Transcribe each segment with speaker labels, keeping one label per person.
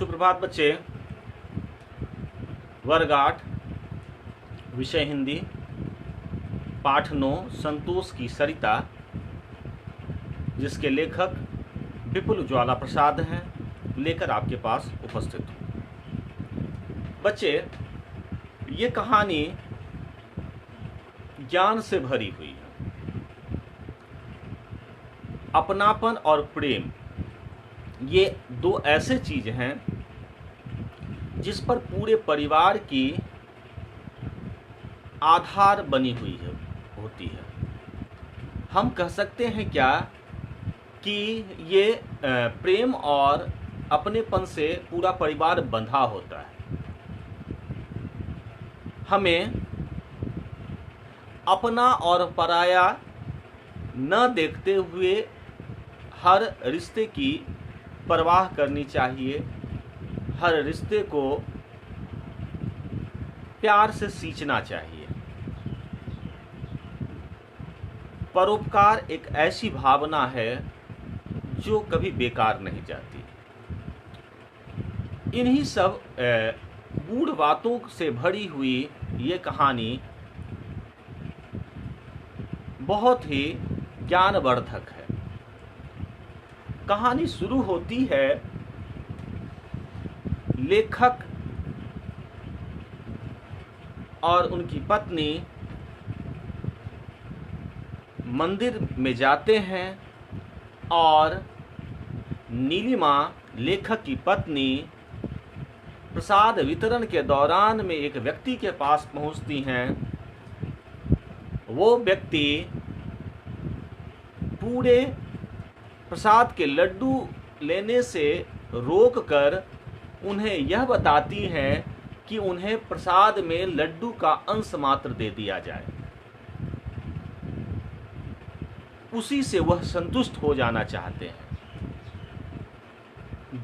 Speaker 1: सुप्रभात बच्चे। वर्ग 8 विषय हिंदी, पाठ 9 संतोष की सरिता, जिसके लेखक विपुल ज्वाला प्रसाद हैं, लेकर आपके पास उपस्थित हूँ। बच्चे, ये कहानी ज्ञान से भरी हुई है। अपनापन और प्रेम ये दो ऐसे चीज हैं जिस पर पूरे परिवार की आधार बनी हुई होती है। हम कह सकते हैं क्या कि ये प्रेम और अपनेपन से पूरा परिवार बंधा होता है। हमें अपना और पराया न देखते हुए हर रिश्ते की परवाह करनी चाहिए। हर रिश्ते को प्यार से सींचना चाहिए। परोपकार एक ऐसी भावना है जो कभी बेकार नहीं जाती। इन्हीं सब गूढ़ बातों से भरी हुई ये कहानी बहुत ही ज्ञानवर्धक है। कहानी शुरू होती है लेखक और उनकी पत्नी मंदिर में जाते हैं और नीलिमा, लेखक की पत्नी, प्रसाद वितरण के दौरान में एक व्यक्ति के पास पहुंचती हैं। वो व्यक्ति पूरे प्रसाद के लड्डू लेने से रोककर उन्हें यह बताती हैं कि उन्हें प्रसाद में लड्डू का अंश मात्र दे दिया जाए। उसी से वह संतुष्ट हो जाना चाहते हैं।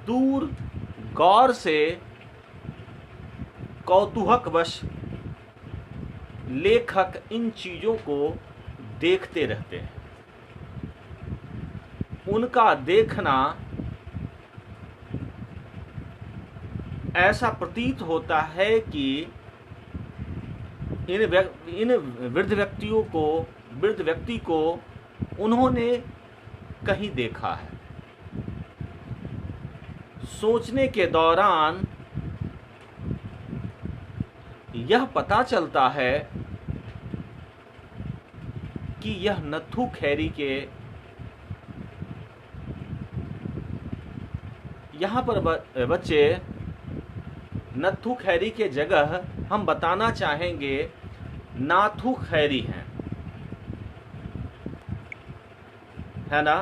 Speaker 1: दूर गौर से कौतूहकवश लेखक इन चीजों को देखते रहते हैं। उनका देखना ऐसा प्रतीत होता है कि इन वृद्ध व्यक्ति को उन्होंने कहीं देखा है। सोचने के दौरान यह पता चलता है कि यह नत्थू खैरी के, यहाँ पर बच्चे नत्थू खैरी के जगह हम बताना चाहेंगे नाथू खैरी हैं, है ना।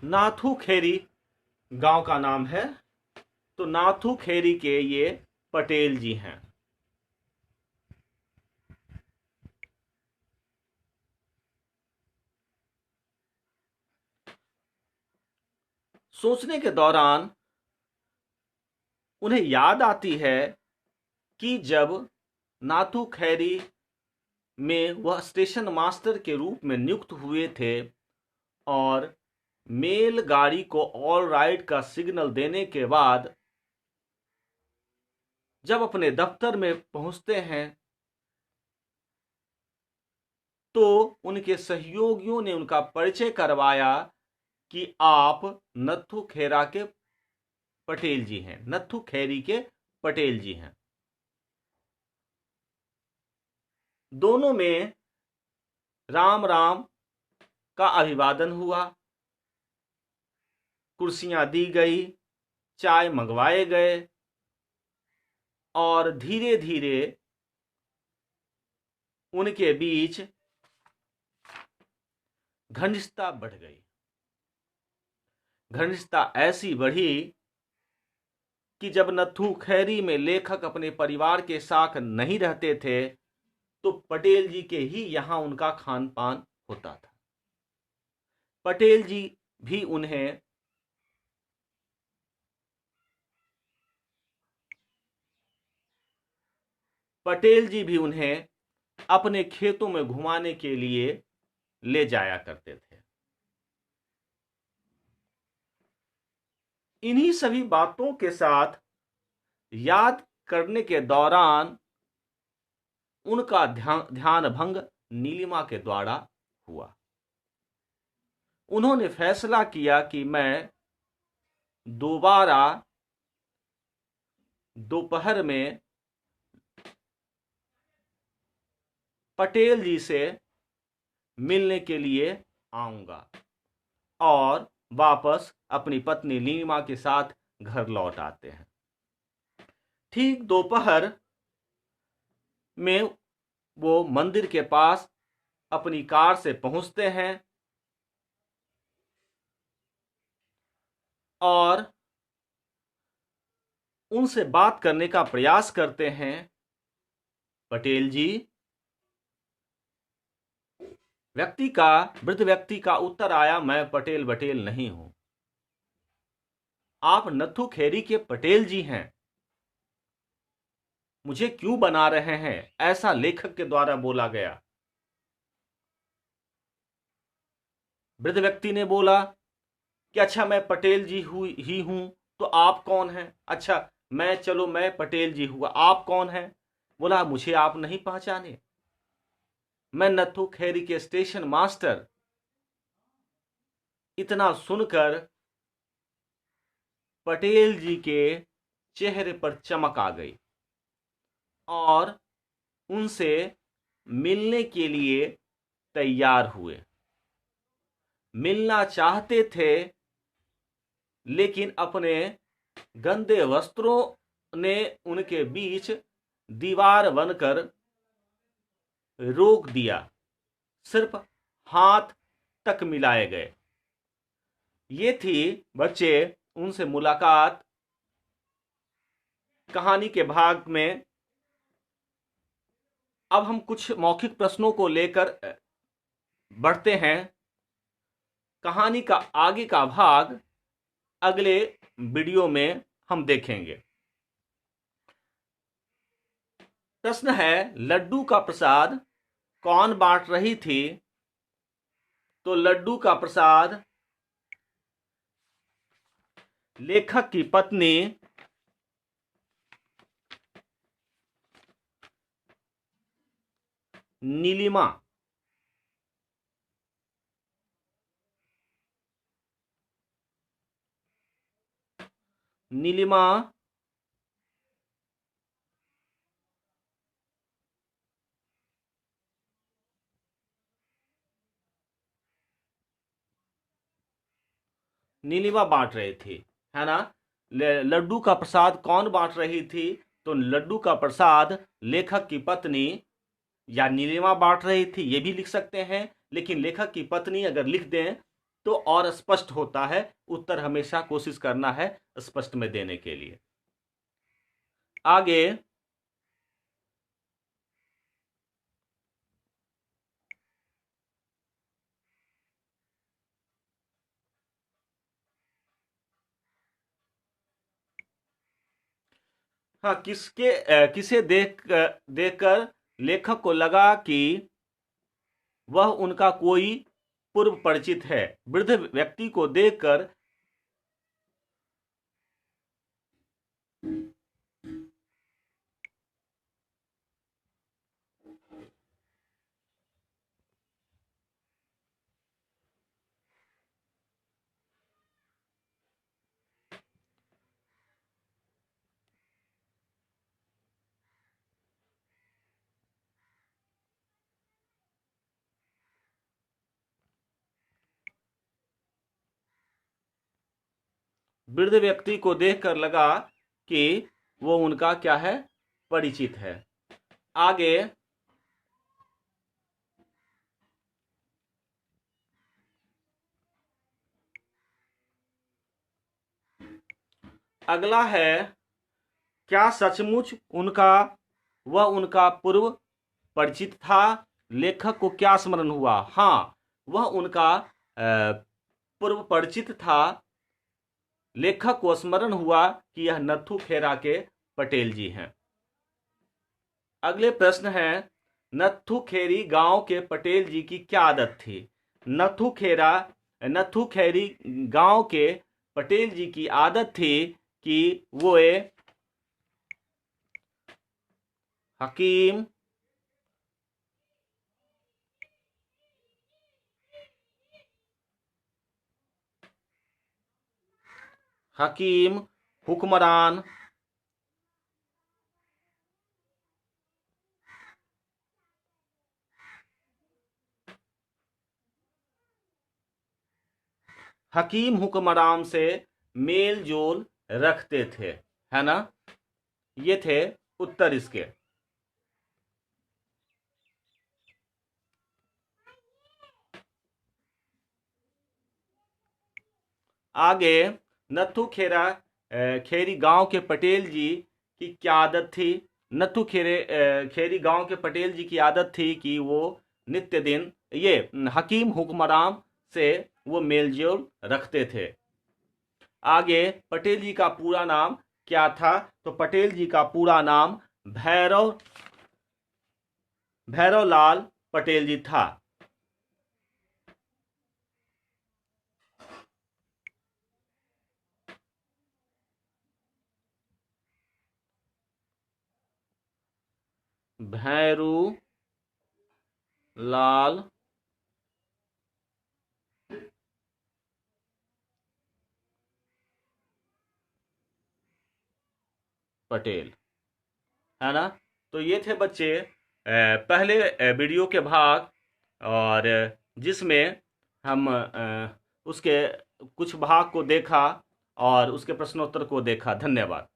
Speaker 1: नाथू खैरी गांव का नाम है। तो नाथू खैरी के ये पटेल जी हैं। सोचने के दौरान उन्हें याद आती है कि जब नाथू खैरी में वह स्टेशन मास्टर के रूप में नियुक्त हुए थे और मेल गाड़ी को ऑल राइट का सिग्नल देने के बाद जब अपने दफ्तर में पहुंचते हैं तो उनके सहयोगियों ने उनका परिचय करवाया कि आप नत्थू खेरा के पटेल जी हैं, नत्थू खैरी के पटेल जी हैं। दोनों में राम राम का अभिवादन हुआ, कुर्सियां दी गई, चाय मंगवाए गए और धीरे धीरे उनके बीच घनिष्ठता बढ़ गई। घनिष्ठता ऐसी बढ़ी कि जब नत्थू खैरी में लेखक अपने परिवार के साथ नहीं रहते थे तो पटेल जी के ही यहां उनका खान पान होता था। पटेल जी भी उन्हें पटेल जी भी उन्हें अपने खेतों में घुमाने के लिए ले जाया करते थे। इन्हीं सभी बातों के साथ याद करने के दौरान उनका ध्यान भंग नीलिमा के द्वारा हुआ। उन्होंने फैसला किया कि मैं दोबारा दोपहर में पटेल जी से मिलने के लिए आऊंगा और वापस अपनी पत्नी नीलिमा के साथ घर लौट आते हैं। ठीक दोपहर में वो मंदिर के पास अपनी कार से पहुंचते हैं और उनसे बात करने का प्रयास करते हैं। पटेल जी, वृद्ध व्यक्ति का उत्तर आया, मैं पटेल बटेल नहीं हूं, आप नथु खेरी के पटेल जी हैं, मुझे क्यों बना रहे हैं, ऐसा लेखक के द्वारा बोला गया। वृद्ध व्यक्ति ने बोला कि अच्छा मैं पटेल जी ही हूं, तो आप कौन हैं? अच्छा मैं पटेल जी हुआ, आप कौन हैं? बोला मुझे आप नहीं पहचाने, मैं नथु खेरी के स्टेशन मास्टर। इतना सुनकर पटेल जी के चेहरे पर चमक आ गई और उनसे मिलने के लिए तैयार हुए। मिलना चाहते थे, लेकिन अपने गंदे वस्त्रों ने उनके बीच दीवार बनकर रोक दिया। सिर्फ हाथ तक मिलाए गए। ये थी बच्चे उनसे मुलाकात। कहानी के भाग में अब हम कुछ मौखिक प्रश्नों को लेकर बढ़ते हैं। कहानी का आगे का भाग अगले वीडियो में हम देखेंगे। प्रश्न है, लड्डू का प्रसाद कौन बांट रही थी? तो लड्डू का प्रसाद लेखक की पत्नी नीलिमा नीलिमा बांट रही थी, है ना। लड्डू का प्रसाद कौन बांट रही थी? तो लड्डू का प्रसाद लेखक की पत्नी या नीलिमा बांट रही थी, ये भी लिख सकते हैं। लेकिन लेखक की पत्नी अगर लिख दें तो और स्पष्ट होता है। उत्तर हमेशा कोशिश करना है स्पष्ट में देने के लिए। आगे हाँ, किसे देखकर लेखक को लगा कि वह उनका कोई पूर्व परिचित है। वृद्ध व्यक्ति को देखकर वृद्ध व्यक्ति को देखकर लगा कि वो उनका क्या है, परिचित है। आगे अगला है, क्या सचमुच वह उनका पूर्व परिचित था? लेखक को क्या स्मरण हुआ? हाँ, वह उनका पूर्व परिचित था। लेखक को स्मरण हुआ कि यह नथु खेरा के पटेल जी हैं। अगले प्रश्न है, नत्थू खेरी गांव के पटेल जी की क्या आदत थी? नत्थू खेरी गांव के पटेल जी की आदत थी कि वो हकीम हकीम हुक्मरान हकीम हुक्मरान से मेल जोल रखते थे, है ना? ये थे उत्तर इसके। आगे, खेरी गांव के पटेल जी की क्या आदत थी? खेरी गांव के पटेल जी की आदत थी कि वो नित्य दिन ये हकीम हुक्मरान से वो मेलजोल रखते थे। आगे, पटेल जी का पूरा नाम क्या था? तो पटेल जी का पूरा नाम भैरव लाल पटेल जी था। भैरू लाल पटेल, है ना? तो ये थे बच्चे पहले वीडियो के भाग, और जिसमें हम उसके कुछ भाग को देखा और उसके प्रश्नोत्तर को देखा। धन्यवाद।